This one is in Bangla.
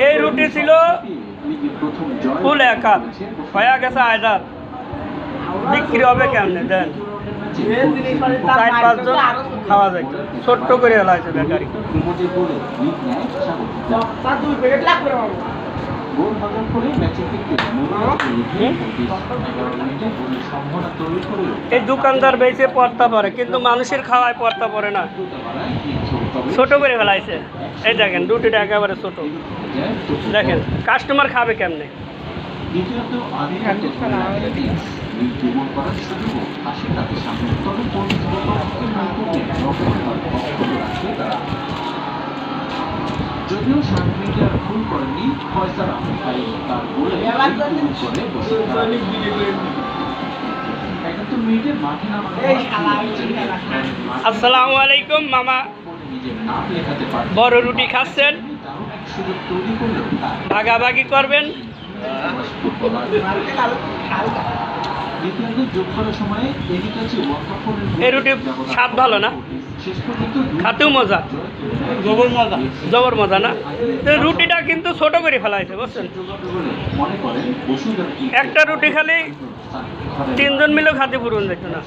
এই রুটি ছিল ফুল এক হাত হয়ে গেছে আয়দার বিক্রি হবে কেমনে দেন 4-5 জন খাওয়া যায় ছোট্ট করে এলা আছে বেকারি এই দোকানদার বেঁচে পড়তে পারে কিন্তু মানুষের খাওয়ায় পড়তে পারে না ছোট করে ফেলাইছে এই দেখেন রুটিটা একেবারে ছোট দেখেন কাস্টমার খাবে কেমনে যদিও সাংবাদিকরা ভুল করেনি ফয়সাল তাই তার বলে মিনিটে মাঠে আসসালামু আলাইকুম মামা বড় রুটি খাচ্ছেন ভাগাভাগি করবেন এই রুটি স্বাদ ভালো না খাতেও মজা জবর মজা না রুটিটা কিন্তু ছোট করে ফেলাইছে বুঝছেন একটা রুটি খালি 3 জন মিলেও খাতে পুরন দেখতো না